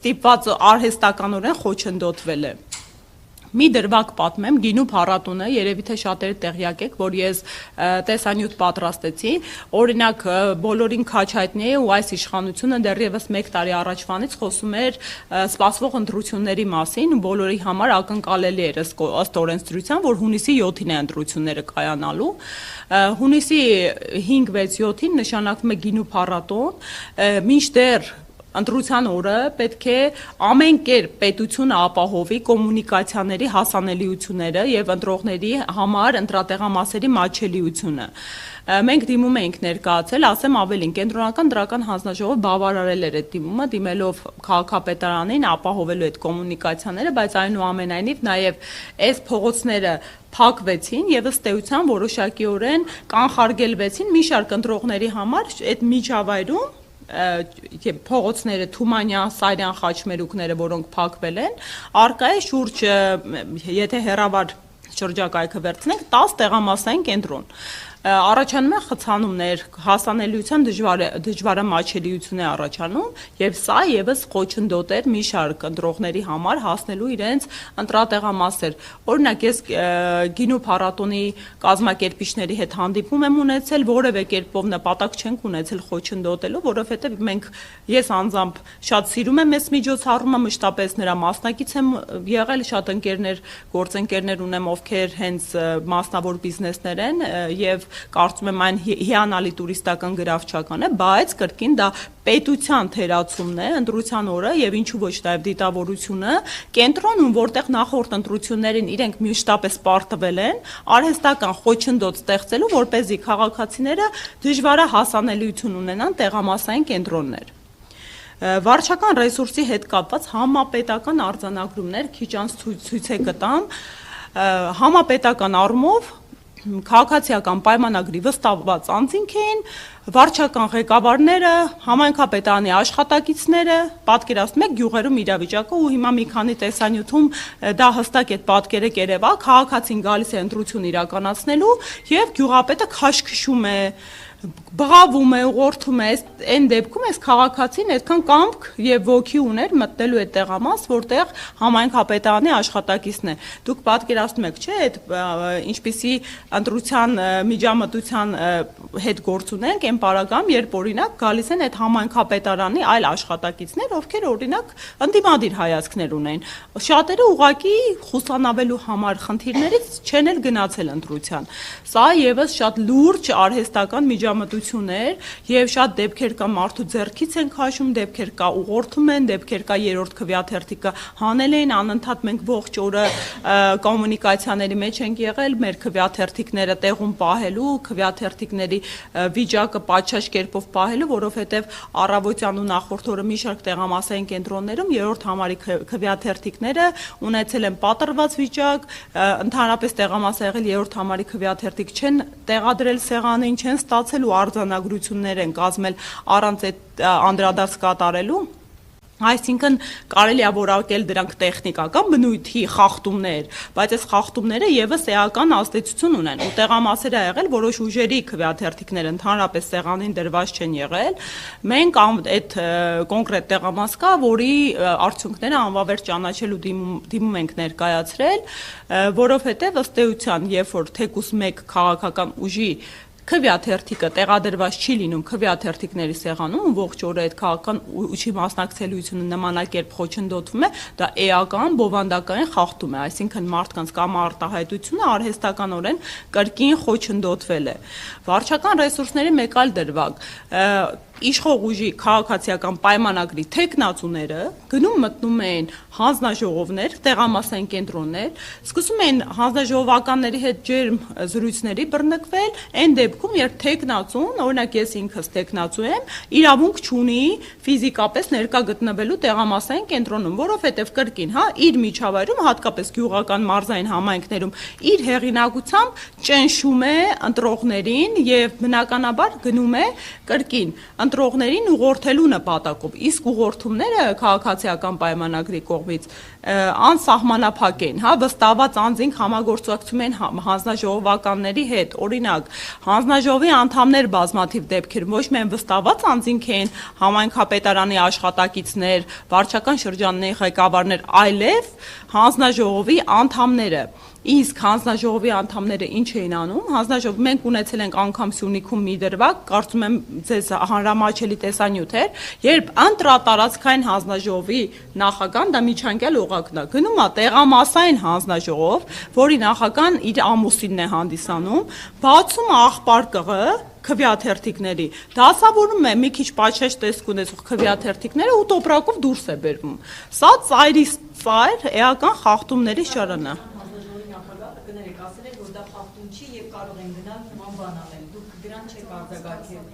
Ստիպված արհեստականորեն խոչընդոտվել է։ Մի դրվագ պատմեմ, գինու փառատոնը, երևի թե շատերը տեղյակ եք, որ ես տեսանյութ պատրաստեցի, օրինակ բոլորին քաչ հայտնի է ու այս իշխանությունը դեռևս 1 տարի առաջվանից խոսում էր սպասվող ընտրությունների մասին ու բոլորի համար ակնկալելի էր ըստ օրենսդրության, որ հունիսի 7-ին է ընտրությունները կայանալու, հունիսի 5-6-7-ին նշանակվում է գինու փառատոն, մինչդեռ ընտրության օրը պետք է ամեն կերպ պետությունը ապահովի կոմունիկացիաների հասանելիությունները եւ ընտրողների համար ընտրատեղամասերի մատչելիությունը։ Մենք դիմում էինք ներկայացել, ասեմ ավելին, կենտրոնական դրական հանձնաժողովը բավարարել էր այդ դիմումը, դիմելով քաղաքապետարանին ապահովելու այդ կոմունիկացիաները, բայց այնուամենայնիվ նաեւ այս փողոցները փակվեցին եւ ըստ էության որոշակիորեն կանխարգելվեցին մի շարք ընտրողների համար այդ միջավայրում փողոցները Թումանյան, Սարյան խաչմերուկները, որոնք փակվել են, արկա է շուրջ, եթե հեռավար շրջակայքը վերցնենք, 10 տեղամասային կենտրոն։ Առաջանում են խցանումներ, հասանելիության դժվարամատչելիություն է առաջանում եւ սա եւս խոչընդոտ էր մի շարք ընտրողների համար հասնելու իրենց ընտրատեղամասեր։ Օրինակ ես գինու փառատոնի կազմակերպիչների հետ հանդիպում եմ ունեցել, որևէ կերպով նպատակ չենք ունեցել խոչընդոտելու, որովհետեւ ես անձամբ շատ սիրում եմ այս միջոցառումը, մշտապես նրա մասնակից եմ եղել, շատ ընկերներ, գործընկերներ ունեմ, ովքեր հենց մասնավոր բիզնեսներ են եւ կարծում եմ այն հիանալի տուրիստական գրավչական է, բայց կրկին դա պետության թերացումն է ընտրության օրը եւ ինչու ոչ նաեւ դիտավորությունը կենտրոնում, որտեղ նախորդ ընտրություններին իրենք մշտապես պարտվել են արհեստական խոչընդոտ ստեղծելու, որպեսզի քաղաքացիները դժվարահասանելիություն ունենան տեղամասային կենտրոններ։ Վարչական ռեսուրսի հետ կապված համապետական արձանագրումներ քիչ անց ցույց է կտամ, համապետական առումով քաղաքացիական պայմանագրի վստահված անձինք էին, վարչական ղեկավարները, համայնքապետարանի աշխատակիցները, պատկերացնում եք գյուղերում իրավիճակը ու հիմա մի քանի տեսանյութում դա հստակ այդ պատկերը կերևա, քաղաքացին գալիս է ընտրություն իրականացնելու եւ գյուղապետը քաշքշում է, բղավում է, ուղղորդում է, այն դեպքում այս քաղաքացին այդքան կամք եւ ոգի ուներ մտնելու այդ տեղամաս, որտեղ համայնքապետարանի աշխատակիցն է։ Դուք պատկերացնում եք, չէ՞, այդ ինչպիսի ընտրության միջամտության հետ գործ ունենք, այն պարագայում, երբ օրինակ գալիս են այդ համայնքապետարանի այլ աշխատակիցներ, ովքեր օրինակ ընդդիմադիր հայացքներ ունեն։ Շատերը ուղղակի խուսանավելու համար խնդիրներից չեն էլ գնացել ընտրության։ Սա եւս շատ լուրջ արհեստական միջամտություն էր եւ շատ դեպքեր կա մարդու ձեռքից են քաշում, դեպքեր կա ուղղորդում են, դեպքեր կա երրորդ քվեաթերթիկը հանել են, անընդհատ մենք ողջ օրը կոմունիկացիաների մեջ ենք եղել, մեր քվեաթերթիկները տեղում պահելու, քվեաթերթիկների վիճակը պատշաճ կերպով պահելու, որովհետեւ առավոտյան ու նախորդ օրը մի շարք տեղամասային կենտրոններում երրորդ համարի քվեաթերթիկները ունեցել են պատռված վիճակ, ընդհանրապես տեղամաս եղել երրորդ համարի քվեաթերթիկ չեն տեղադրել սեղանին, չեն ստացել ու արձանագրություններ են կազմել առանց այդ անդրադարձ կատարելու։ Այսինքն կարելի է որակել դրանք տեխնիկական բնույթի խախտումներ, բայց այս խախտումները եւս էական ազդեցություն ունեն։ Ու տեղամասեր ա եղել որոշ ուժերի քվեաթերթիկներ ընդհանրապես սեղանին դրված չեն եղել։ Մենք այդ կոնկրետ տեղամաս կա, որի արդյունքները անվավեր ճանաչելու դիմում ենք ներկայացրել, որովհետեւ ըստ էության, երբ որ թեկուզ մեկ քաղաքական ուժի քվեաթերթիկը տեղադրված չի լինում քվեաթերթիկների սեղանում, ողջ օրը այդ քաղաքական ուժի մասնակցելիությունը նմանակերպ խոչընդոտվում է, դա էական բովանդակային խախտում է, այսինքն մարդկանց կամ արտահայտությունը արհեստականորեն կրկին խոչընդոտվել է։ Վարչական ռեսուրսների մեկ այլ դրվագ, իշխող ուժի քաղաքացիական պայմանագրի թեկնածուները գնում մտնում էին հանձնաժողովներ, տեղամասային կենտրոններ, սկսում էին հանձնաժողովականների հետ ջերմ զրույցների բռնկվել, այն դեպքում, երբ թեկնածուն, օրինակ ես ինքս թեկնածու եմ, իրավունք չունի ֆիզիկապես ներկա գտնվելու տեղամասային կենտրոնում, որովհետև կրկին, իր միջավայրում, հատկապես գյուղական մարզային համայնքներում, իր հեղինակությամբ ճնշում է ընտրողներին եւ բնականաբար գնում է կրկին ընտրողներին ուղղորդելու նպատակով, իսկ ուղղորդումները քաղաքացիական պայմանագրի կողմից անսահմանափակ են, հա, վստահված անձինք համագործակցում են հանձնաժողովականների հետ, օրինակ, հանձնաժողովի անդամներ բազմաթիվ դեպքերում ոչ միայն վստահված անձինք են, համայնքապետարանի աշխատակիցներ, վարչական շրջանների ղեկավարներ, այլև հանձնաժողովի անդամները։ Իսկ հանձնաժողովի անդամները ինչ էին անում, հանձնաժողով մենք ունեցել ենք անգամ Սյունիքում մի դրվագ, կարծում եմ ձեզ հանրամատչելի տեսանյութ էր, երբ ընտրատարածքային հանձնաժողովի նախագահան, դա միջանկյալ օղակն է, գնում է տեղամասային հանձնաժողով, որի նախագահան իր ամուսինն է հանդիսանում, բացում աղբար կղը քվեաթերթիկների, դասավորում է մի քիչ պատշաճ տեսք ունեցող քվեաթերթիկները ու տոպրակով դուրս է բերվում։ Սա ծայրից ծայր էական խախտումների շարան է։ Կներեք, ասել եք, որ դա խախտում չի եւ կարող են գնալ նման բան անել։ Դուք դրան չեք արձագանքել։